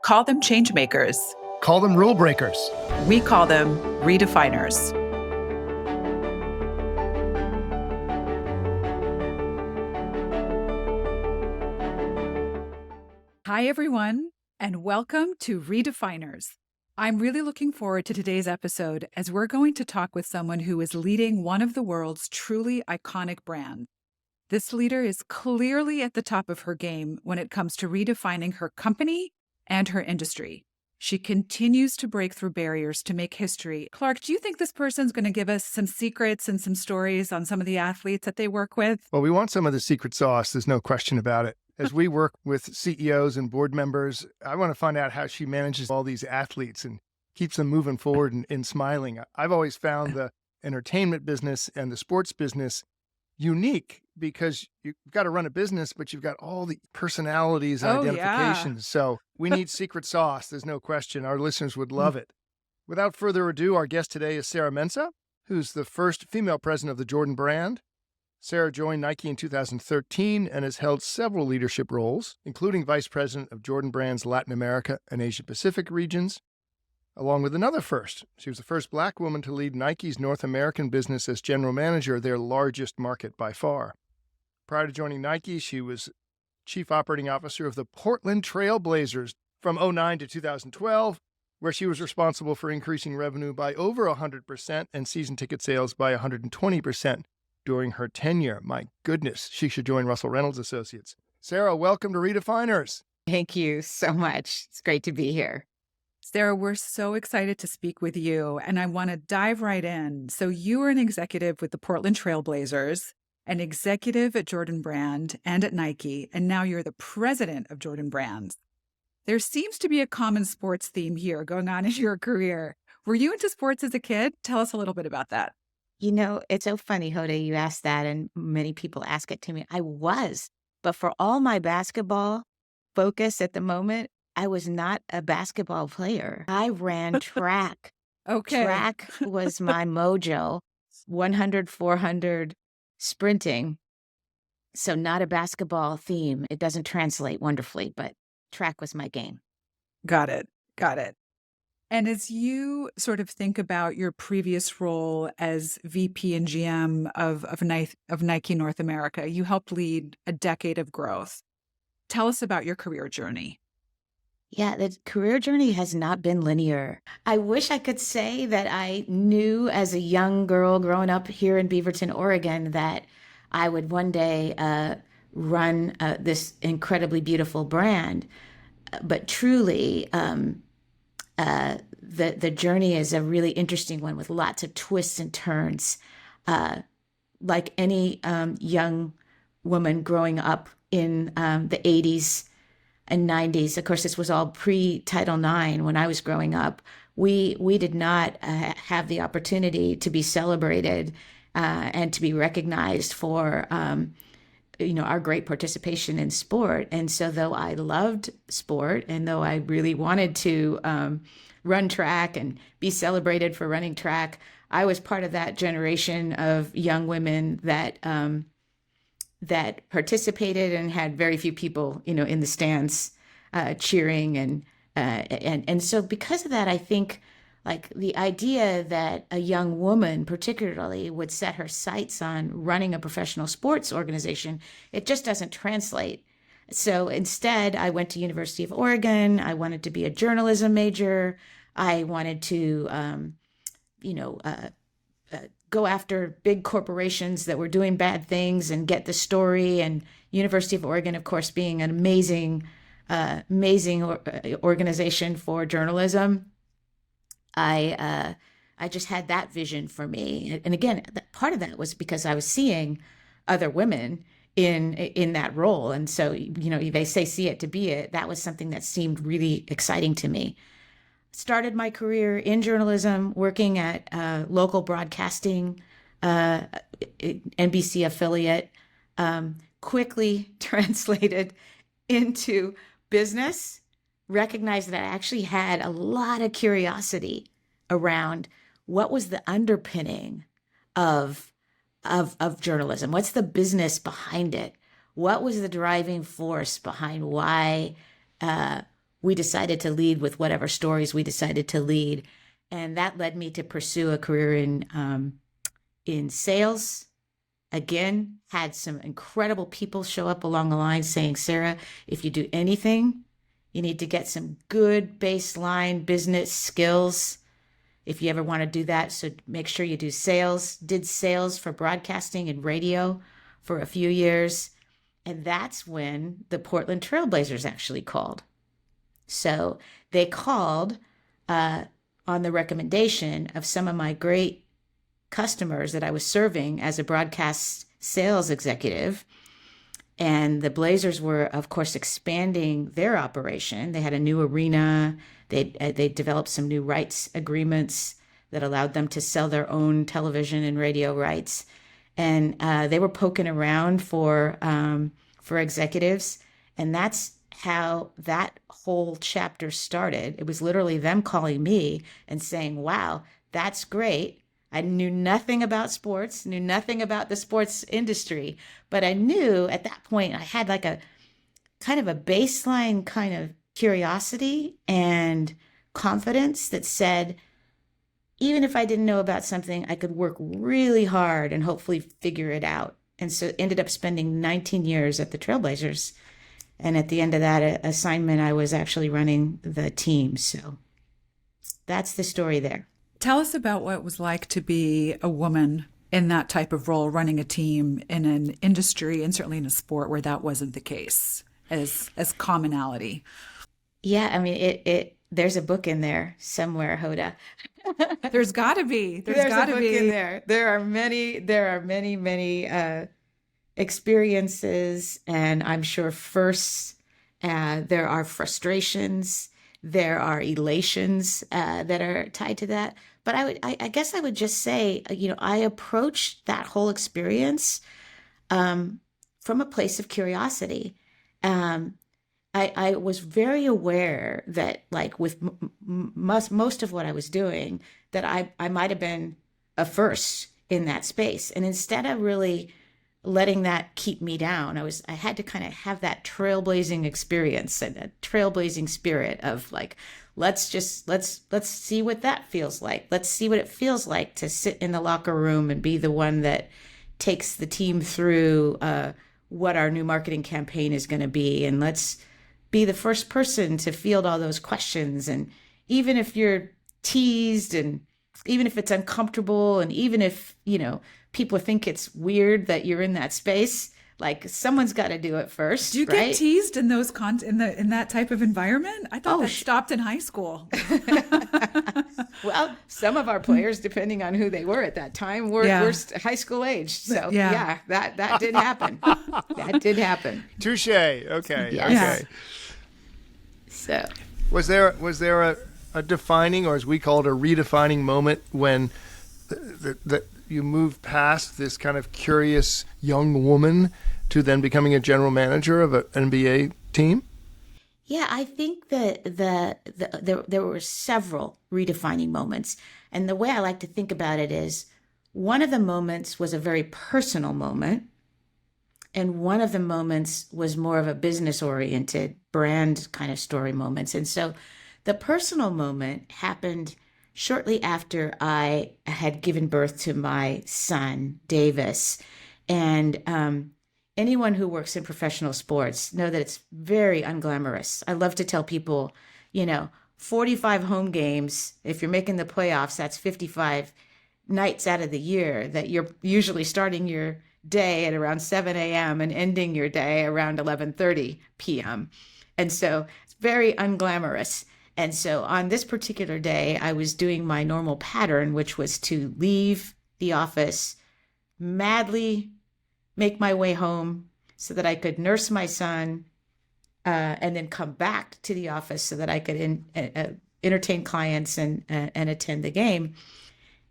Call them change makers. Call them rule breakers. We call them redefiners. Hi, everyone, and welcome to Redefiners. I'm really looking forward to today's episode as we're going to talk with someone who is leading one of the world's truly iconic brands. This leader is clearly at the top of her game when it comes to redefining her company and her industry. She continues to break through barriers to make history. Clark, do you think this person's going to give us some secrets and some stories on some of the athletes that they work with? Well, we want some of the secret sauce. There's no question about it. As we work with CEOs and board members, I want to find out how she manages all these athletes and keeps them moving forward and smiling. I've always found the entertainment business and the sports business unique because you've got to run a business, but you've got all the personalities and identifications. Yeah. So we need secret sauce. There's no question. Our listeners would love it. Without further ado, our guest today is Sarah Mensah, who's the first female president of the Jordan brand. Sarah joined Nike in 2013 and has held several leadership roles, including vice president of Jordan Brand's Latin America and Asia Pacific regions, along with another first. She was the first Black woman to lead Nike's North American business as general manager, their largest market by far. Prior to joining Nike, she was chief operating officer of the Portland Trailblazers from 2009 to 2012, where she was responsible for increasing revenue by over 100% and season ticket sales by 120% during her tenure. My goodness, she should join Russell Reynolds Associates. Sarah, welcome to Redefiners. Thank you so much. It's great to be here. Sarah, we're so excited to speak with you, and I want to dive right in. So you were an executive with the Portland Trailblazers, an executive at Jordan Brand and at Nike, and now you're the president of Jordan Brands. There seems to be a common sports theme here going on in your career. Were you into sports as a kid? Tell us a little bit about that. You know, it's so funny, Hoda, you asked that, and many people ask it to me. I was, but for all my basketball focus at the moment, I was not a basketball player. I ran track. Okay. Track was my mojo, 100, 400 sprinting. So not a basketball theme. It doesn't translate wonderfully, but track was my game. Got it. And as you sort of think about your previous role as VP and GM of Nike North America, you helped lead a decade of growth. Tell us about your career journey. Yeah, the career journey has not been linear. I wish I could say that I knew as a young girl growing up here in Beaverton, Oregon, that I would one day run this incredibly beautiful brand. But truly, the journey is a really interesting one with lots of twists and turns. Like any young woman growing up in the 80s and 90s, of course, this was all pre-Title IX when I was growing up. We did not have the opportunity to be celebrated and to be recognized for our great participation in sport. And so though I loved sport and though I really wanted to run track and be celebrated for running track, I was part of that generation of young women that participated and had very few people, in the stands cheering. And so because of that, I think like the idea that a young woman particularly would set her sights on running a professional sports organization, it just doesn't translate. So instead, I went to University of Oregon. I wanted to be a journalism major. I wanted to, go after big corporations that were doing bad things and get the story. And University of Oregon, of course, being an amazing organization for journalism. I just had that vision for me. And again, part of that was because I was seeing other women in that role. And so, they say see it to be it. That was something that seemed really exciting to me. Started my career in journalism, working at local broadcasting, NBC affiliate, quickly translated into business, recognized that I actually had a lot of curiosity around what was the underpinning of journalism. What's the business behind it? What was the driving force behind why we decided to lead with whatever stories we decided to lead. And that led me to pursue a career in sales. Again, had some incredible people show up along the line saying, Sarah, if you do anything, you need to get some good baseline business skills if you ever want to do that. So make sure you do sales. Did sales for broadcasting and radio for a few years. And that's when the Portland Trailblazers actually called. So they called on the recommendation of some of my great customers that I was serving as a broadcast sales executive. And the Blazers were, of course, expanding their operation. They had a new arena. They developed some new rights agreements that allowed them to sell their own television and radio rights. And they were poking around for executives. And that's how that whole chapter started. It was literally them calling me and saying, wow, that's great. I knew nothing about sports, knew nothing about the sports industry, but I knew at that point I had like a kind of a baseline kind of curiosity and confidence that said, even if I didn't know about something, I could work really hard and hopefully figure it out. And so ended up spending 19 years at the Trailblazers. And at the end of that assignment, I was actually running the team. So that's the story there. Tell us about what it was like to be a woman in that type of role, running a team in an industry and certainly in a sport where that wasn't the case as commonality. Yeah, I mean, there's a book in there somewhere, Hoda. There's got to be. There's got to be in there. There are many experiences, and I'm sure firsts. There are frustrations. There are elations that are tied to that. But I guess I would just say, I approached that whole experience from a place of curiosity. I was very aware that, like with most of what I was doing, that I might have been a first in that space. And instead of really letting that keep me down, I had to kind of have that trailblazing experience and a trailblazing spirit of like, let's see what that feels like. Let's see what it feels like to sit in the locker room and be the one that takes the team through what our new marketing campaign is going to be. And let's be the first person to field all those questions. And even if you're teased and even if it's uncomfortable and even if, people think it's weird that you're in that space, like someone's got to do it first. Do you right? get teased in those in that type of environment? I thought that stopped in high school. Well, some of our players, depending on who they were at that time, were high school age. So yeah, that did happen. That did happen. Touche. Okay. Yes. Okay. So was there a defining, or as we call it, a redefining moment when that you moved past this kind of curious young woman to then becoming a general manager of an NBA team? Yeah, I think that there were several redefining moments. And the way I like to think about it is one of the moments was a very personal moment. And one of the moments was more of a business-oriented brand kind of story moments. And so the personal moment happened shortly after I had given birth to my son, Davis. And anyone who works in professional sports know that it's very unglamorous. I love to tell people, 45 home games, if you're making the playoffs, that's 55 nights out of the year that you're usually starting your day at around 7 a.m. and ending your day around 11:30 p.m. And so it's very unglamorous. And so on this particular day, I was doing my normal pattern, which was to leave the office, madly make my way home so that I could nurse my son, and then come back to the office so that I could entertain clients and attend the game.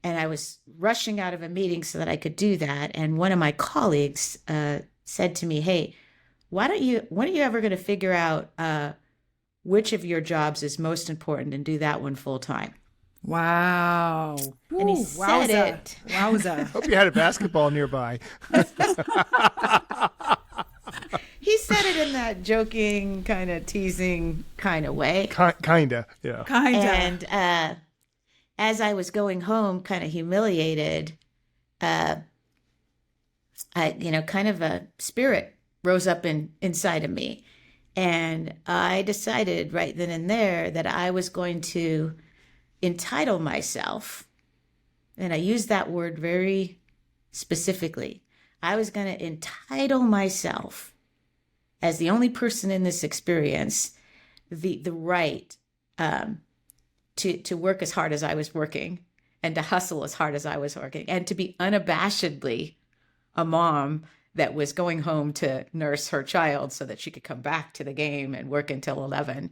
And I was rushing out of a meeting so that I could do that. And one of my colleagues said to me, "Hey, when are you ever going to figure out which of your jobs is most important and do that one full time?" Wow. And he said it. Wowza. Hope you had a basketball nearby. He said it in that joking, kind of teasing kind of way. Kinda, yeah. Kinda. And as I was going home, kind of humiliated, kind of a spirit rose up inside of me. And I decided right then and there that I was going to entitle myself, and I use that word very specifically. I was going to entitle myself as the only person in this experience the right to work as hard as I was working and to hustle as hard as I was working and to be unabashedly a mom that was going home to nurse her child so that she could come back to the game and work until 11.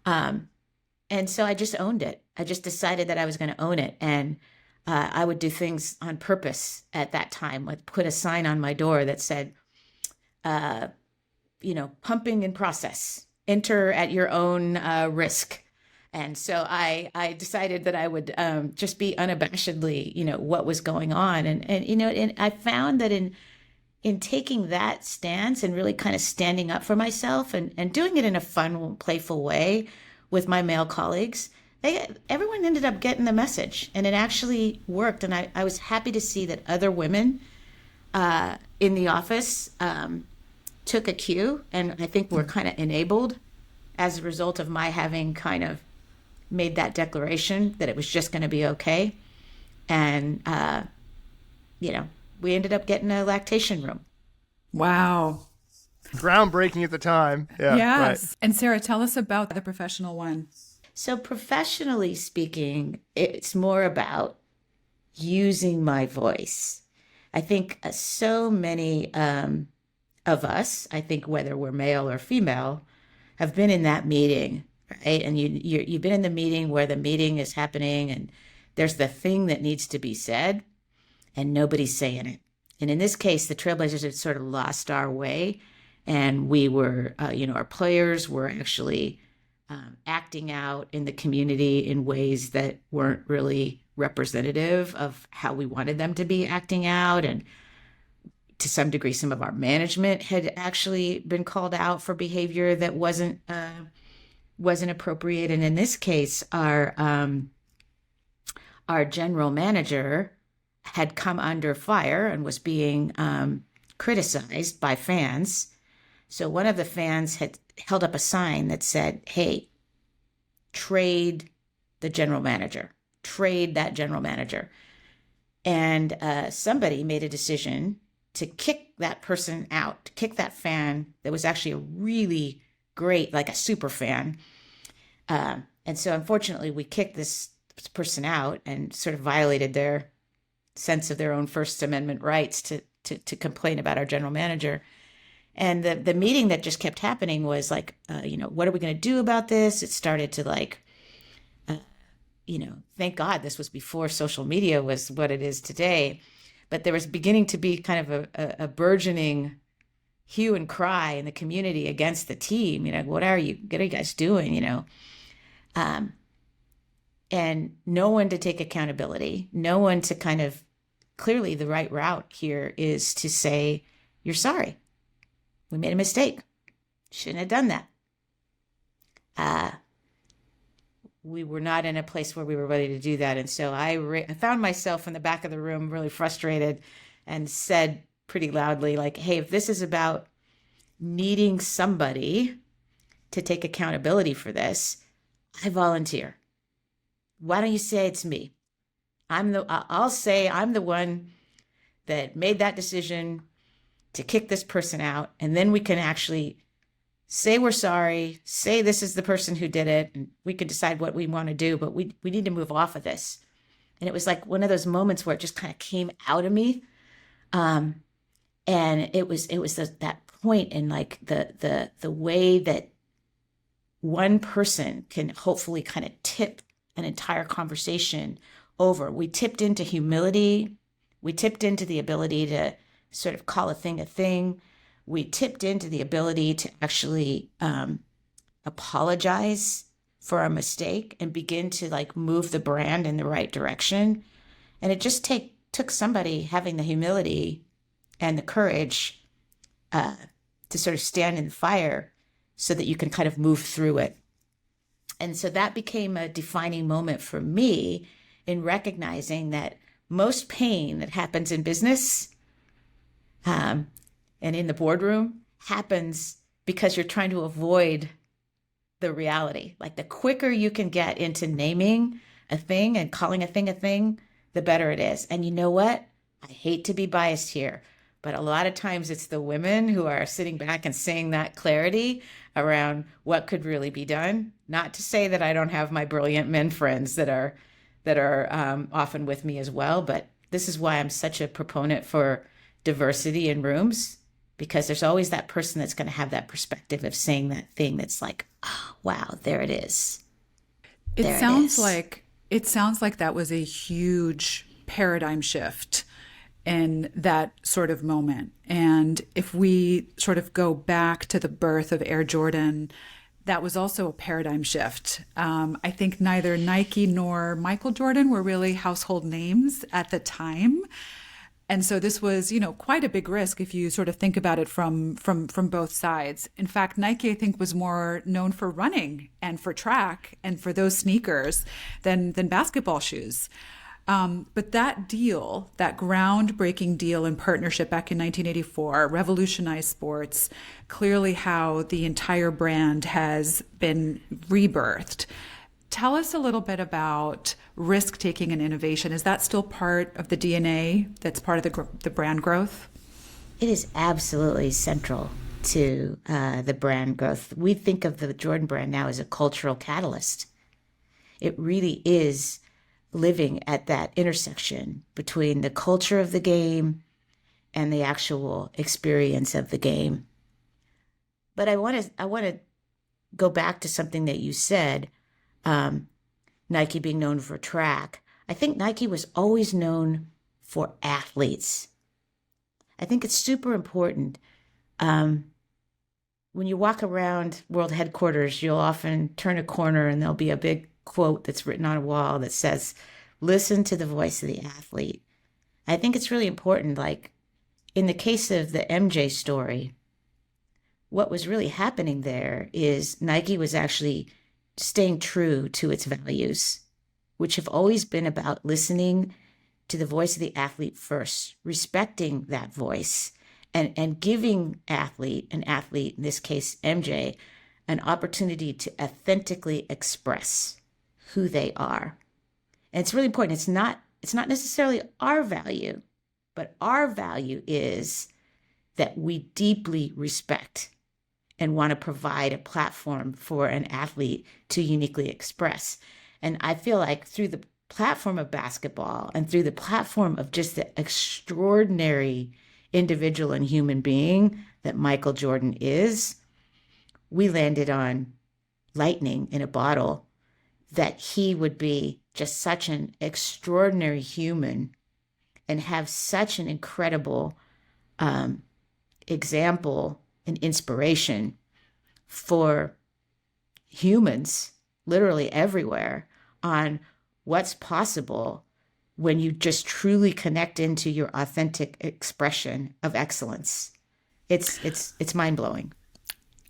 And so I just owned it. I just decided that I was going to own it. And I would do things on purpose at that time, like put a sign on my door that said, pumping in process, enter at your own risk. And so I decided that I would just be unabashedly, what was going on. And I found that in taking that stance and really kind of standing up for myself and doing it in a fun, playful way with my male colleagues, everyone ended up getting the message, and it actually worked. And I was happy to see that other women in the office took a cue, and I think were kind of enabled as a result of my having kind of made that declaration that it was just going to be okay. And, we ended up getting a lactation room. Wow. Groundbreaking at the time. Yeah, Yes. right. And Sarah, tell us about the professional one. So professionally speaking, it's more about using my voice. I think so many of us, I think whether we're male or female, have been in that meeting, right? And you've been in the meeting where the meeting is happening and there's the thing that needs to be said and nobody's saying it. And in this case, the Trailblazers had sort of lost our way, and we were, our players were actually acting out in the community in ways that weren't really representative of how we wanted them to be acting out. And to some degree, some of our management had actually been called out for behavior that wasn't appropriate. And in this case, our general manager had come under fire and was being criticized by fans. So one of the fans had held up a sign that said, "Hey, trade the general manager, trade that general manager." And somebody made a decision to kick that person out, to kick that fan that was actually a really great, like a super fan. And so unfortunately, we kicked this person out and sort of violated their sense of their own First Amendment rights to complain about our general manager. And the meeting that just kept happening was like, what are we going to do about this? It started to thank God this was before social media was what it is today. But there was beginning to be kind of a burgeoning hue and cry in the community against the team. What are you guys doing? And no one to take accountability, no one to kind of, clearly the right route here is to say, you're sorry. We made a mistake. Shouldn't have done that. We were not in a place where we were ready to do that. And so I found myself in the back of the room really frustrated and said pretty loudly, like, hey, if this is about needing somebody to take accountability for this, I volunteer. Why don't you say it's me? I'll say I'm the one that made that decision to kick this person out. And then we can actually say we're sorry, say this is the person who did it, and we can decide what we want to do, but we need to move off of this. And it was like one of those moments where it just kind of came out of me. And it was that point in like the way that one person can hopefully kind of tip an entire conversation over. We tipped into humility. We tipped into the ability to sort of call a thing. We tipped into the ability to actually apologize for our mistake and begin to like move the brand in the right direction. And it just took somebody having the humility and the courage to sort of stand in the fire so that you can kind of move through it. And so that became a defining moment for me in recognizing that most pain that happens in business and in the boardroom happens because you're trying to avoid the reality. Like the quicker you can get into naming a thing and calling a thing, the better it is. And you know what? I hate to be biased here, but a lot of times it's the women who are sitting back and seeing that clarity around what could really be done. Not to say that I don't have my brilliant men friends that are often with me as well, but this is why I'm such a proponent for diversity in rooms, because there's always that person that's going to have that perspective of saying that thing that's like, oh, wow, there it is. It sounds like that was a huge paradigm shift in that sort of moment. And if we sort of go back to the birth of Air Jordan, that was also a paradigm shift. I think neither Nike nor Michael Jordan were really household names at the time. And so this was, quite a big risk if you sort of think about it from both sides. In fact, Nike, I think, was more known for running and for track and for those sneakers than basketball shoes. But that deal, that groundbreaking deal and partnership back in 1984, revolutionized sports, clearly how the entire brand has been rebirthed. Tell us a little bit about risk-taking and innovation. Is that still part of the DNA that's part of the brand growth? It is absolutely central to the brand growth. We think of the Jordan brand now as a cultural catalyst. It really is living at that intersection between the culture of the game and the actual experience of the game. But I want to go back to something that you said. Nike being known for track. I think Nike was always known for athletes. I think it's super important. When you walk around world headquarters, you'll often turn a corner and there'll be a big quote that's written on a wall that says, listen to the voice of the athlete. I think it's really important. Like in the case of the MJ story, what was really happening there is Nike was actually staying true to its values, which have always been about listening to the voice of the athlete first, respecting that voice, and giving an athlete, in this case MJ, an opportunity to authentically express who they are. And it's really important. It's not necessarily our value, but our value is that we deeply respect and want to provide a platform for an athlete to uniquely express. And I feel like through the platform of basketball and through the platform of just the extraordinary individual and human being that Michael Jordan is, we landed on lightning in a bottle, that he would be just such an extraordinary human and have such an incredible example and inspiration for humans literally everywhere on what's possible when you just truly connect into your authentic expression of excellence. It's mind-blowing.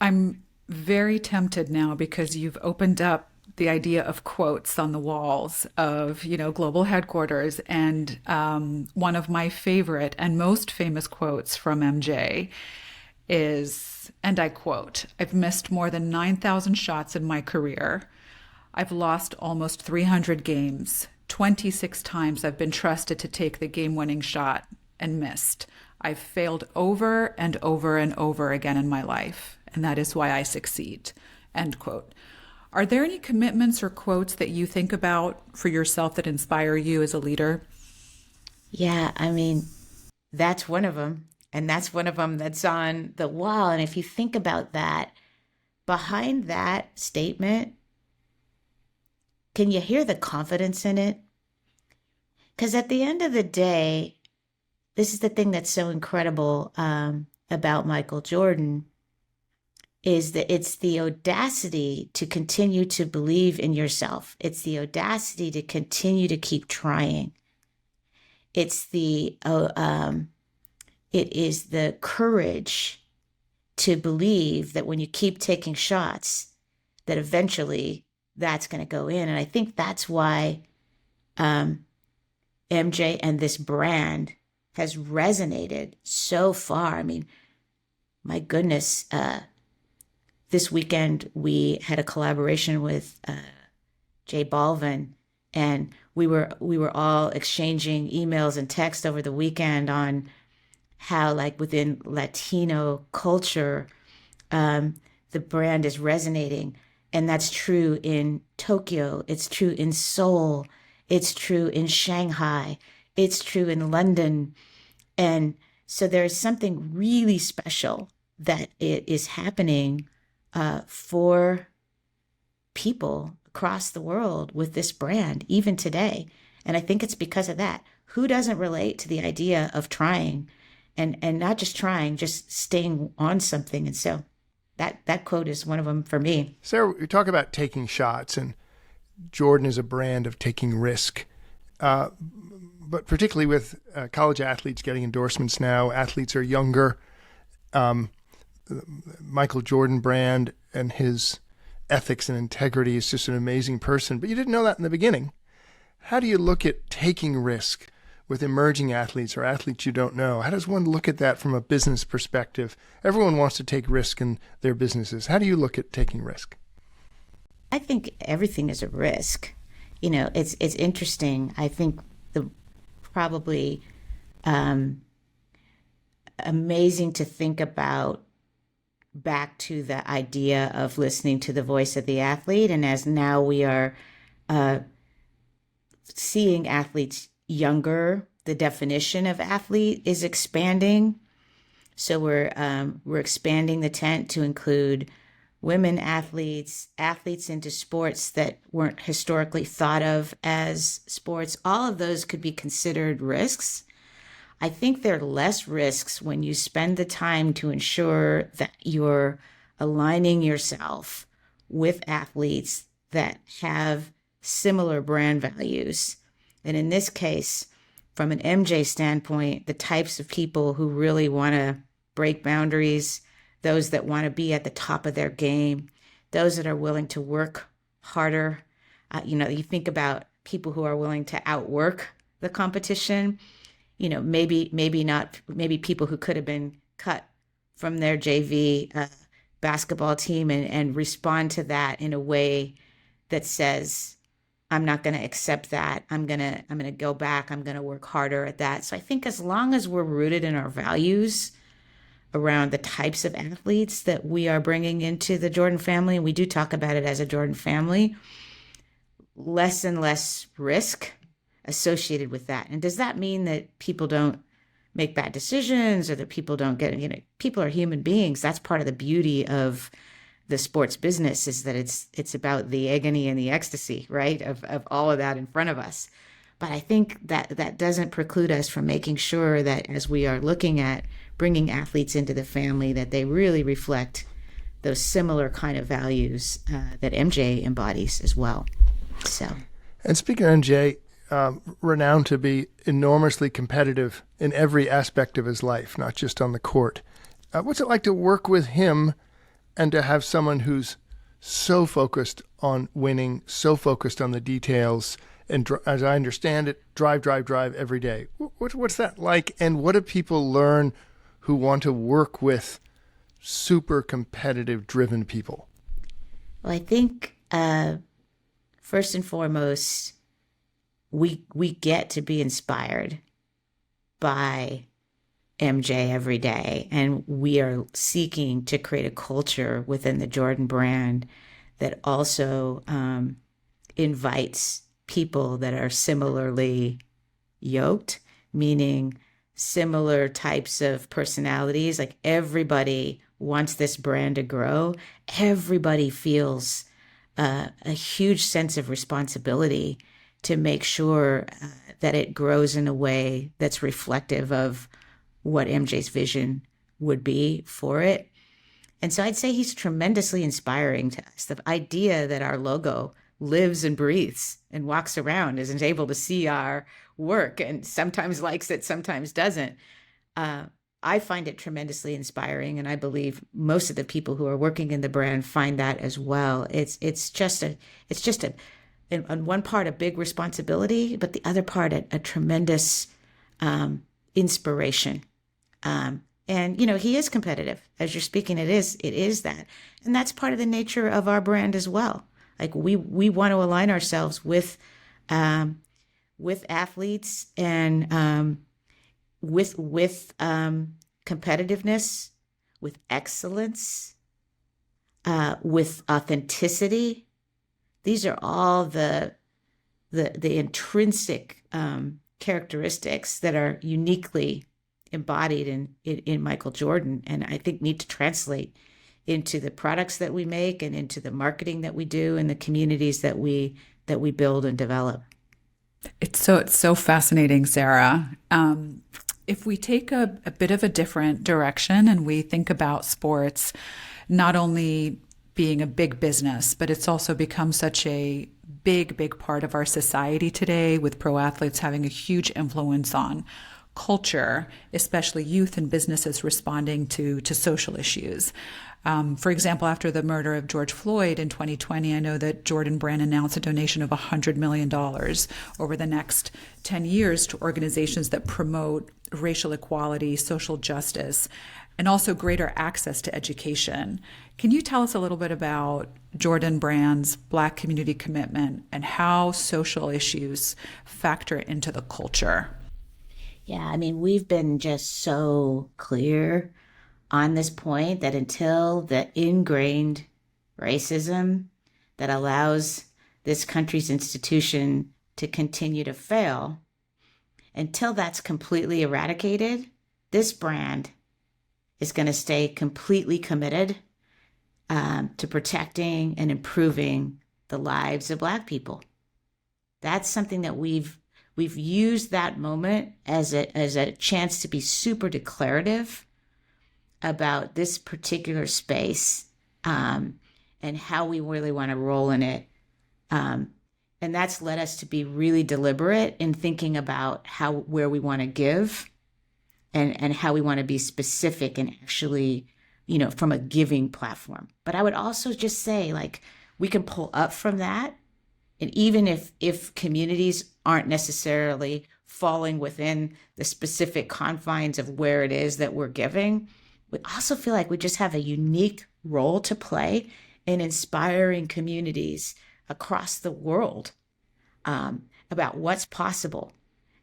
I'm very tempted now because you've opened up the idea of quotes on the walls of, global headquarters. And one of my favorite and most famous quotes from MJ is, and I quote, "I've missed more than 9,000 shots in my career. I've lost almost 300 games. 26 times I've been trusted to take the game-winning shot and missed. I've failed over and over and over again in my life, and that is why I succeed." End quote. Are there any commitments or quotes that you think about for yourself that inspire you as a leader? Yeah, I mean, that's one of them. And that's one of them that's on the wall. And if you think about that, behind that statement, can you hear the confidence in it? Because at the end of the day, this is the thing that's so incredible about Michael Jordan, is that it's the audacity to continue to believe in yourself. It's the audacity to continue to keep trying. It is the courage to believe that when you keep taking shots, that eventually that's going to go in. And I think that's why MJ and this brand has resonated so far. I mean, my goodness, this weekend we had a collaboration with J Balvin, and we were all exchanging emails and text over the weekend on how, like, within Latino culture, the brand is resonating. And that's true in Tokyo. It's true in Seoul. It's true in Shanghai. It's true in London. And so there is something really special that it is happening for people across the world with this brand, even today. And I think it's because of that. Who doesn't relate to the idea of trying and not just trying, just staying on something? And so that quote is one of them for me. Sarah, you talk about taking shots, and Jordan is a brand of taking risk. But particularly with college athletes getting endorsements now, athletes are younger. Michael Jordan brand and his ethics and integrity is just an amazing person. But you didn't know that in the beginning. How do you look at taking risk with emerging athletes or athletes you don't know? How does one look at that from a business perspective? Everyone wants to take risk in their businesses. How do you look at taking risk? I think everything is a risk. You know, it's interesting. I think the probably amazing to think about back to the idea of listening to the voice of the athlete. And as now we are seeing athletes younger, the definition of athlete is expanding. So we're expanding the tent to include women athletes, athletes into sports that weren't historically thought of as sports. All of those could be considered risks. I think there are less risks when you spend the time to ensure that you're aligning yourself with athletes that have similar brand values. And in this case, from an MJ standpoint, the types of people who really want to break boundaries, those that want to be at the top of their game, those that are willing to work harder. You think about people who are willing to outwork the competition. Maybe people who could have been cut from their JV basketball team and respond to that in a way that says, I'm not going to accept that. I'm going to go back. I'm going to work harder at that. So I think as long as we're rooted in our values around the types of athletes that we are bringing into the Jordan family, and we do talk about it as a Jordan family, less and less risk associated with that. And does that mean that people don't make bad decisions or that people don't get, people are human beings. That's part of the beauty of the sports business, is that it's about the agony and the ecstasy, right? Of all of that in front of us. But I think that doesn't preclude us from making sure that as we are looking at bringing athletes into the family, that they really reflect those similar kind of values that MJ embodies as well. So, and speaking of MJ, renowned to be enormously competitive in every aspect of his life, not just on the court. What's it like to work with him and to have someone who's so focused on winning, so focused on the details, and as I understand it, drive every day? What's that like? And what do people learn who want to work with super competitive, driven people? Well, I think first and foremost, we get to be inspired by MJ every day. And we are seeking to create a culture within the Jordan brand that also invites people that are similarly yoked, meaning similar types of personalities. Like, everybody wants this brand to grow. Everybody feels a huge sense of responsibility to make sure that it grows in a way that's reflective of what MJ's vision would be for it. And so I'd say he's tremendously inspiring to us. The idea that our logo lives and breathes and walks around, is able to see our work, and sometimes likes it, sometimes doesn't. I find it tremendously inspiring, and I believe most of the people who are working in the brand find that as well. It's just on one part a big responsibility, but the other part a tremendous inspiration. And he is competitive. As you're speaking, it is that, and that's part of the nature of our brand as well. Like we want to align ourselves with athletes and with competitiveness, with excellence, with authenticity. These are all the intrinsic characteristics that are uniquely embodied in Michael Jordan, and I think need to translate into the products that we make and into the marketing that we do and the communities that we build and develop. It's so fascinating, Sarah. If we take a bit of a different direction and we think about sports, not only being a big business, but it's also become such a big part of our society today, with pro athletes having a huge influence on culture, especially youth and businesses responding to social issues. For example, after the murder of George Floyd in 2020, I know that Jordan Brand announced a donation of $100 million over the next 10 years to organizations that promote racial equality, social justice, and also greater access to education. Can you tell us a little bit about Jordan Brand's Black community commitment and how social issues factor into the culture? Yeah, I mean, we've been just so clear on this point that until the ingrained racism that allows this country's institution to continue to fail, until that's completely eradicated, this brand is going to stay completely committed to protecting and improving the lives of Black people. That's something that we've used that moment as a chance to be super declarative about this particular space and how we really want to roll in it. And that's led us to be really deliberate in thinking about where we want to give and how we want to be specific and actually, from a giving platform. But I would also just say, like, we can pull up from that. And even if communities aren't necessarily falling within the specific confines of where it is that we're giving, we also feel like we just have a unique role to play in inspiring communities across the world about what's possible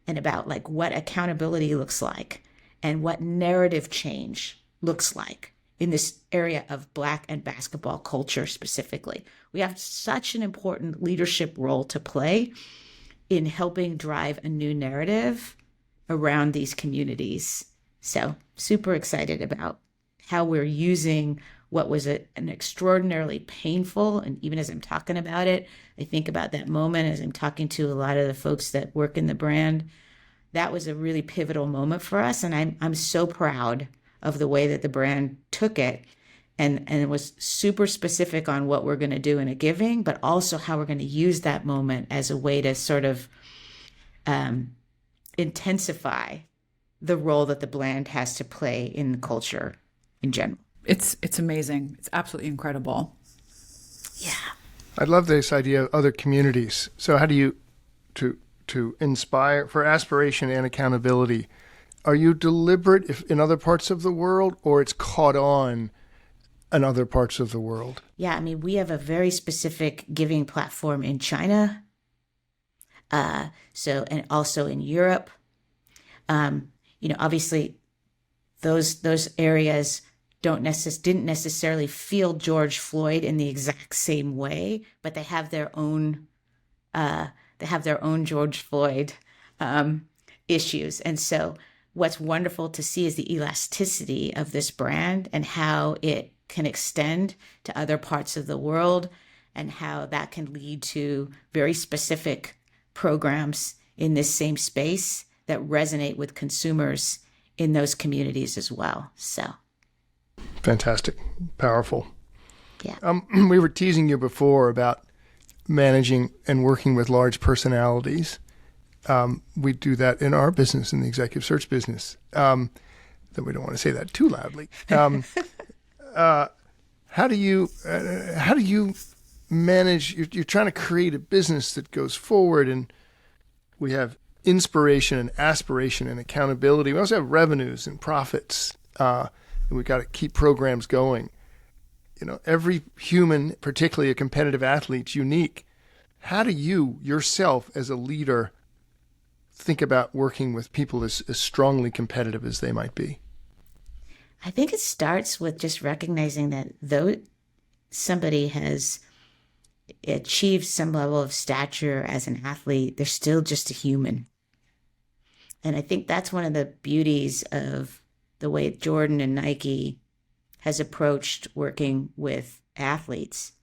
and about like what accountability looks like and what narrative change looks like in this area of Black and basketball culture specifically. We have such an important leadership role to play in helping drive a new narrative around these communities. So super excited about how we're using what was an extraordinarily painful, and even as I'm talking about it, I think about that moment as I'm talking to a lot of the folks that work in the brand. That was a really pivotal moment for us, and I'm so proud of the way that the brand took it and it was super specific on what we're going to do in a giving, but also how we're going to use that moment as a way to sort of intensify the role that the brand has to play in culture in general. It's amazing. It's absolutely incredible. Yeah. I love this idea of other communities. So how do you, to inspire for aspiration and accountability, are you deliberate in other parts of the world, or it's caught on in other parts of the world? Yeah, I mean, we have a very specific giving platform in China, and also in Europe. Obviously, those areas didn't necessarily feel George Floyd in the exact same way, but they have their own George Floyd issues, and so what's wonderful to see is the elasticity of this brand and how it can extend to other parts of the world and how that can lead to very specific programs in this same space that resonate with consumers in those communities as well. So fantastic. Powerful. Yeah. We were teasing you before about managing and working with large personalities. We do that in our business, in the executive search business. though we don't want to say that too loudly. How do you manage? You're trying to create a business that goes forward, and we have inspiration and aspiration and accountability. We also have revenues and profits, and we've got to keep programs going. Every human, particularly a competitive athlete, is unique. How do you yourself as a leader think about working with people as strongly competitive as they might be? I think it starts with just recognizing that though somebody has achieved some level of stature as an athlete, they're still just a human. And I think that's one of the beauties of the way Jordan and Nike has approached working with athletes.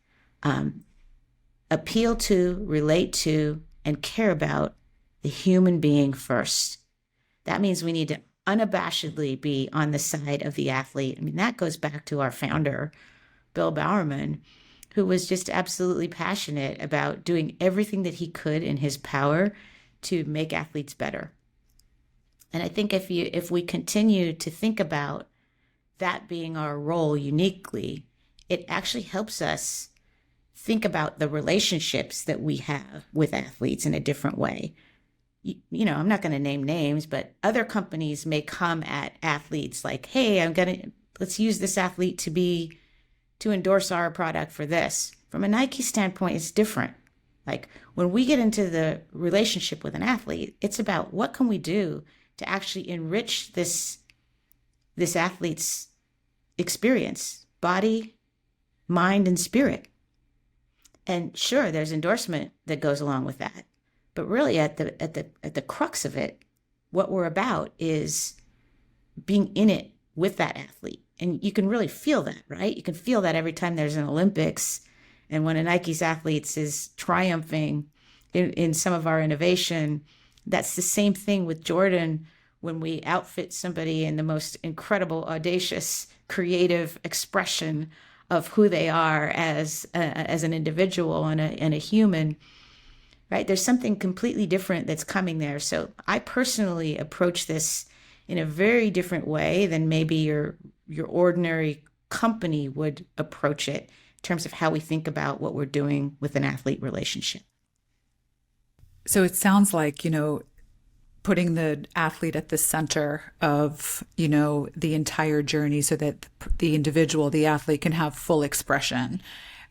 Appeal to, relate to, and care about the human being first. That means we need to unabashedly be on the side of the athlete. I mean, that goes back to our founder, Bill Bowerman, who was just absolutely passionate about doing everything that he could in his power to make athletes better. And I think if we continue to think about that being our role uniquely, it actually helps us think about the relationships that we have with athletes in a different way. I'm not going to name names, but other companies may come at athletes like, hey, let's use this athlete to endorse our product for this. From a Nike standpoint, it's different. Like when we get into the relationship with an athlete, it's about what can we do to actually enrich this athlete's experience, body, mind, and spirit. And sure, there's endorsement that goes along with that. But really at the crux of it, what we're about is being in it with that athlete. And you can really feel that, right? You can feel that every time there's an Olympics and when a Nike's athletes is triumphing in some of our innovation. That's the same thing with Jordan when we outfit somebody in the most incredible, audacious, creative expression of who they are as an individual and a human. Right? There's something completely different that's coming there. So I personally approach this in a very different way than maybe your ordinary company would approach it in terms of how we think about what we're doing with an athlete relationship. So it sounds like, putting the athlete at the center of, the entire journey so that the individual, the athlete can have full expression.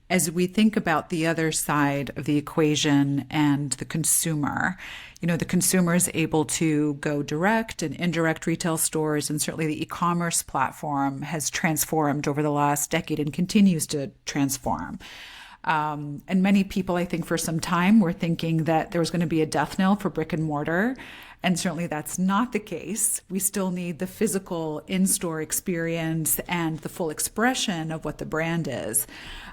As we think about the other side of the equation and the consumer, the consumer is able to go direct and indirect retail stores, and certainly the e-commerce platform has transformed over the last decade and continues to transform. And many people, I think, for some time were thinking that there was going to be a death knell for brick and mortar. And certainly that's not the case. We still need the physical in-store experience and the full expression of what the brand is.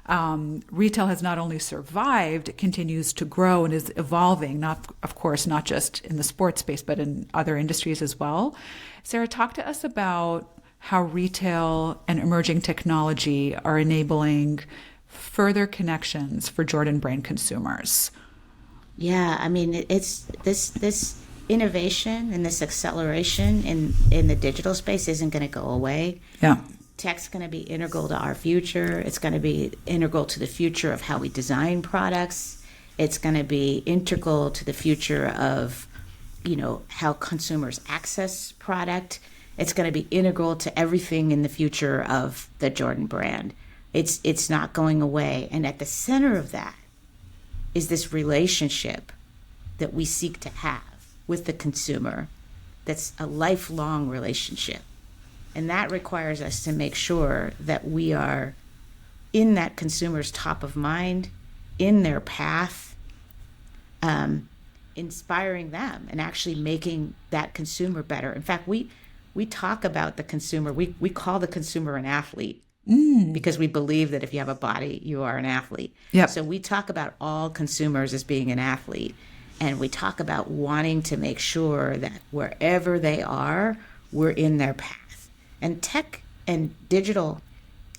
Retail has not only survived, it continues to grow and is evolving, of course, not just in the sports space, but in other industries as well. Sarah, talk to us about how retail and emerging technology are enabling further connections for Jordan brand consumers. Yeah, I mean, it's this innovation and this acceleration in the digital space isn't going to go away. Yeah. Tech's going to be integral to our future. It's going to be integral to the future of how we design products. It's going to be integral to the future of, how consumers access product. It's going to be integral to everything in the future of the Jordan brand. It's not going away. And at the center of that is this relationship that we seek to have with the consumer that's a lifelong relationship. And that requires us to make sure that we are in that consumer's top of mind, in their path, inspiring them and actually making that consumer better. In fact, we talk about the consumer, we call the consumer an athlete because we believe that if you have a body, you are an athlete. Yep. So we talk about all consumers as being an athlete. And we talk about wanting to make sure that wherever they are, we're in their path. And tech and digital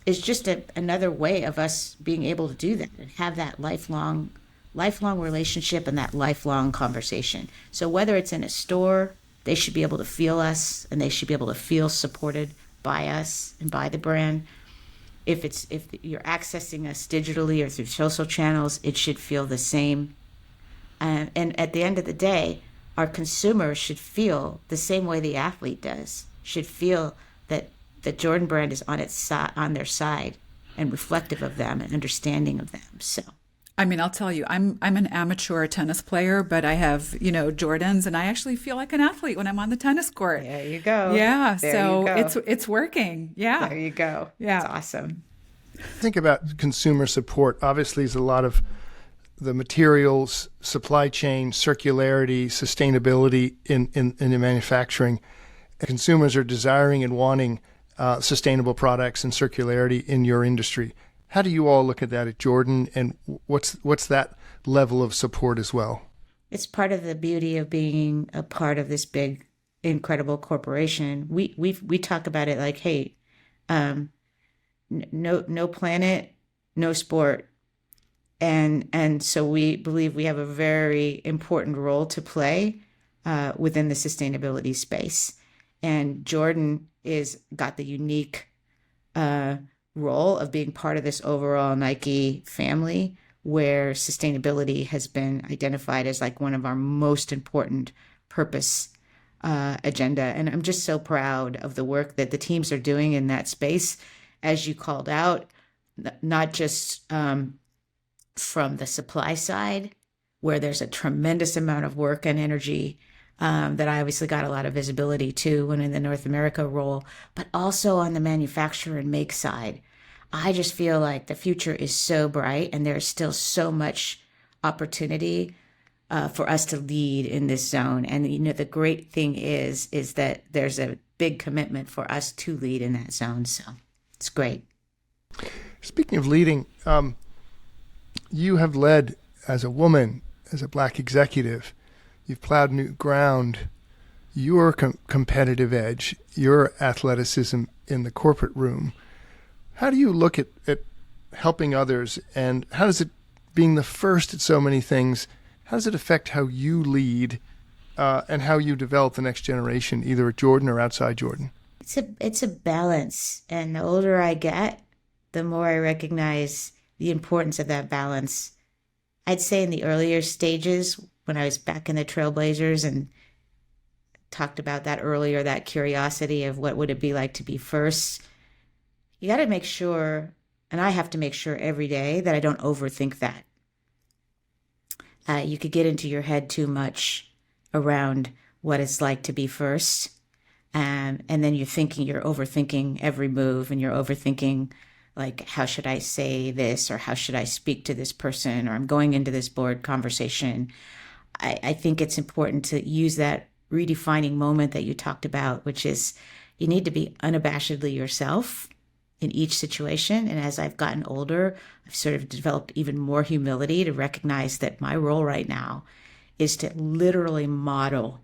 is just another way of us being able to do that and have that lifelong relationship and that lifelong conversation. So whether it's in a store They should be able to feel us, and they should be able to feel supported by us and by the brand. If you're accessing us digitally or through social channels, it should feel the same. And at the end of the day, our consumers should feel the same way the athlete does. Should feel that the Jordan brand is on their side and reflective of them and understanding of them. So, I mean, I'll tell you, I'm an amateur tennis player, but I have, Jordans, and I actually feel like an athlete when I'm on the tennis court. there you go. Yeah, There so you go. it's working. Yeah. There you go. Yeah. It's awesome. Think about consumer support. Obviously, there's a lot of the materials, supply chain, circularity, sustainability in the manufacturing. Consumers are desiring and wanting sustainable products and circularity in your industry. How do you all look at that at Jordan, and what's that level of support as well? It's part of the beauty of being a part of this big, incredible corporation. We talk about it like, hey, no planet, no sport. And so we believe we have a very important role to play within the sustainability space. And Jordan is got the unique role of being part of this overall Nike family, where sustainability has been identified as like one of our most important purpose agenda. And I'm just so proud of the work that the teams are doing in that space, as you called out, not just from the supply side, where there's a tremendous amount of work and energy that I obviously got a lot of visibility to when in the North America role, but also on the manufacture and make side. I just feel like the future is so bright, and there's still so much opportunity for us to lead in this zone. And the great thing is that there's a big commitment for us to lead in that zone. So it's great. Speaking of leading, you have led as a woman, as a Black executive. You've plowed new ground. Your competitive edge, your athleticism in the corporate room. How do you look at helping others, and how does it, being the first at so many things, how does it affect how you lead and how you develop the next generation, either at Jordan or outside Jordan? It's a balance, and the older I get, the more I recognize the importance of that balance. I'd say in the earlier stages, when I was back in the Trailblazers and talked about that earlier, that curiosity of what would it be like to be first, you got to make sure, and I have to make sure every day, that I don't overthink that. You could get into your head too much around what it's like to be first. And then you're overthinking every move, and you're overthinking, like, how should I say this, or how should I speak to this person, or I'm going into this board conversation. I think it's important to use that redefining moment that you talked about, which is you need to be unabashedly yourself in each situation. And as I've gotten older, I've sort of developed even more humility to recognize that my role right now is to literally model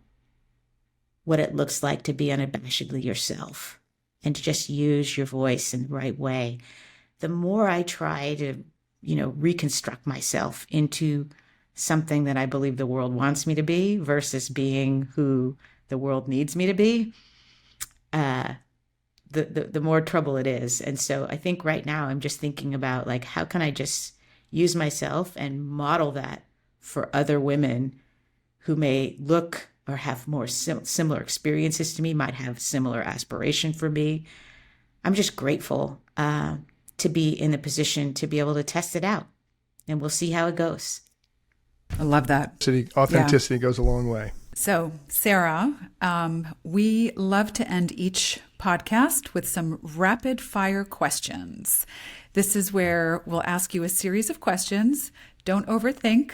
what it looks like to be unabashedly yourself and to just use your voice in the right way. The more I try to, reconstruct myself into something that I believe the world wants me to be versus being who the world needs me to be, the more trouble it is. And so I think right now I'm just thinking about, like, how can I just use myself and model that for other women who may look or have more similar experiences to me, might have similar aspiration for me. I'm just grateful to be in the position to be able to test it out, and we'll see how it goes. I love that. Authenticity goes a long way. So, Sarah, we love to end each podcast with some rapid fire questions. This is where we'll ask you a series of questions. Don't overthink,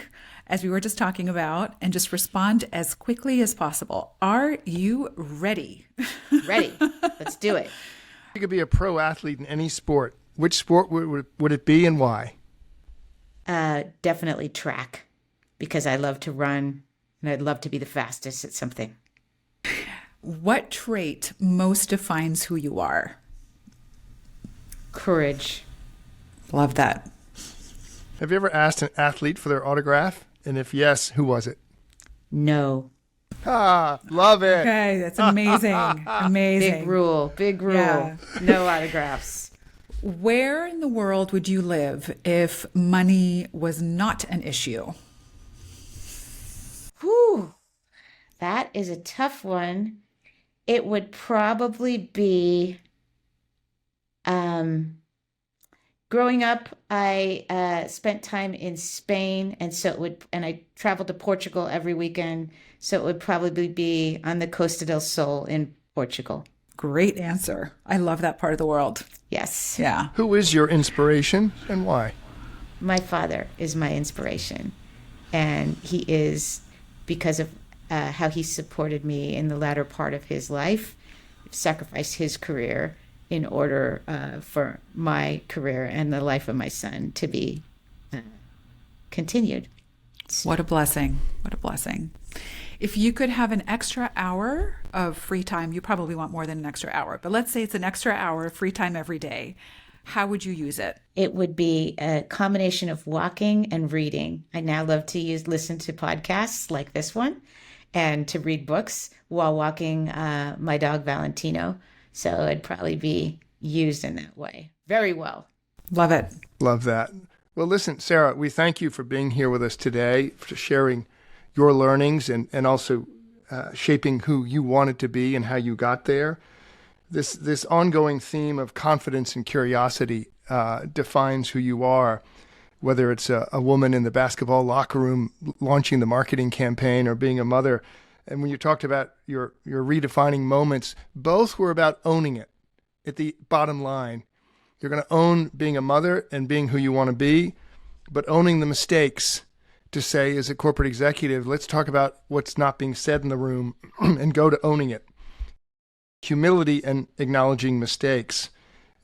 as we were just talking about, and just respond as quickly as possible. Are you ready? Ready. Let's do it. You could be a pro athlete in any sport. Which sport would it be, and why? Definitely track, because I love to run and I'd love to be the fastest at something. What trait most defines who you are? Courage. Love that. Have you ever asked an athlete for their autograph? And if yes, who was it? No. Love it. Okay, that's amazing. Amazing. Big rule, big rule. Yeah. No autographs. Where in the world would you live if money was not an issue? Whew, that is a tough one. It would probably be, growing up, I spent time in Spain, and I traveled to Portugal every weekend. So it would probably be on the Costa del Sol in Portugal. Great answer. I love that part of the world. Yes. Yeah. Who is your inspiration and why? My father is my inspiration, and he is because of how he supported me in the latter part of his life, sacrificed his career in order for my career and the life of my son to be continued. What a blessing. What a blessing. If you could have an extra hour of free time, you probably want more than an extra hour, but let's say it's an extra hour of free time every day. How would you use it? It would be a combination of walking and reading. I now love to listen to podcasts like this one and to read books while walking my dog Valentino. So it'd probably be used in that way. Very well. Love it. Love that. Well, listen, Sarah, we thank you for being here with us today, for sharing your learnings and also shaping who you wanted to be and how you got there. This ongoing theme of confidence and curiosity defines who you are, whether it's a woman in the basketball locker room launching the marketing campaign or being a mother. And when you talked about your redefining moments, both were about owning it at the bottom line. You're going to own being a mother and being who you want to be, but owning the mistakes to say, as a corporate executive, let's talk about what's not being said in the room and go to owning it. Humility and acknowledging mistakes.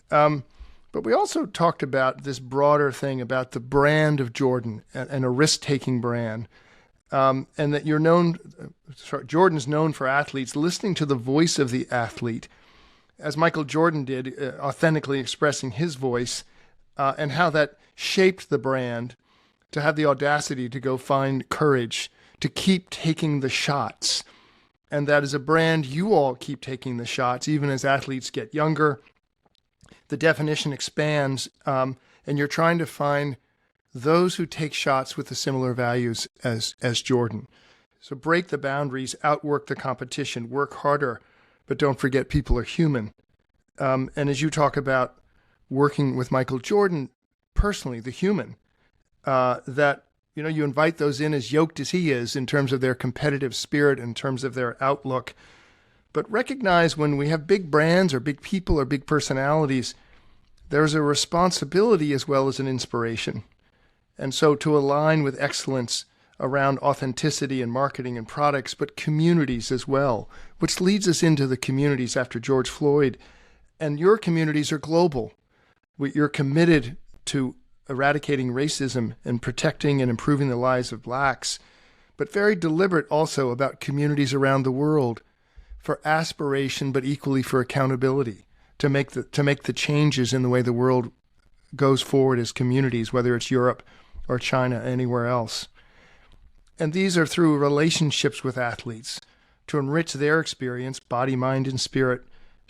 But we also talked about this broader thing about the brand of Jordan and a risk-taking brand. And that Jordan's known for athletes listening to the voice of the athlete, as Michael Jordan did, authentically expressing his voice, and how that shaped the brand to have the audacity to go find courage, to keep taking the shots. And that as a brand, you all keep taking the shots, even as athletes get younger. The definition expands, and you're trying to find those who take shots with the similar values as Jordan. So break the boundaries, outwork the competition, work harder, but don't forget people are human. And as you talk about working with Michael Jordan personally, the human, that you invite those in as yoked as he is in terms of their competitive spirit, in terms of their outlook. But recognize when we have big brands or big people or big personalities, there's a responsibility as well as an inspiration. And so to align with excellence around authenticity and marketing and products, but communities as well, which leads us into the communities after George Floyd. And your communities are global. You're committed to eradicating racism and protecting and improving the lives of blacks, but very deliberate also about communities around the world for aspiration, but equally for accountability, to make the changes in the way the world goes forward as communities, whether it's Europe or China, anywhere else. And these are through relationships with athletes to enrich their experience, body, mind, and spirit,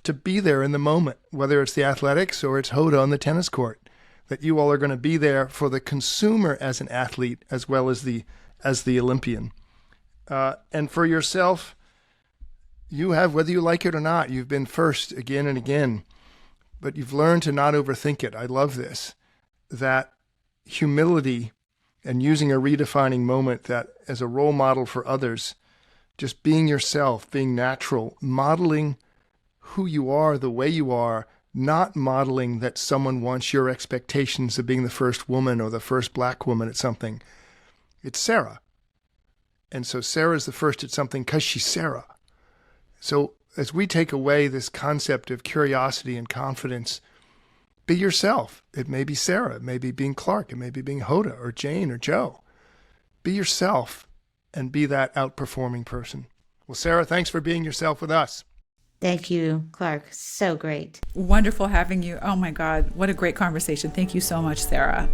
to be there in the moment, whether it's the athletics or it's Hoda on the tennis court, that you all are going to be there for the consumer as an athlete as well as the Olympian. And for yourself, you have, whether you like it or not, you've been first again and again, but you've learned to not overthink it. I love this, that humility and using a redefining moment that as a role model for others, just being yourself, being natural, modeling who you are, the way you are, not modeling that someone wants your expectations of being the first woman or the first black woman at something. It's Sarah. And so Sarah's the first at something because she's Sarah. So as we take away this concept of curiosity and confidence, be yourself. It may be Sarah, it may be being Clark, it may be being Hoda or Jane or Joe. Be yourself and be that outperforming person. Well, Sarah, thanks for being yourself with us. Thank you, Clark. So great. Wonderful having you. Oh my God, what a great conversation. Thank you so much, Sarah.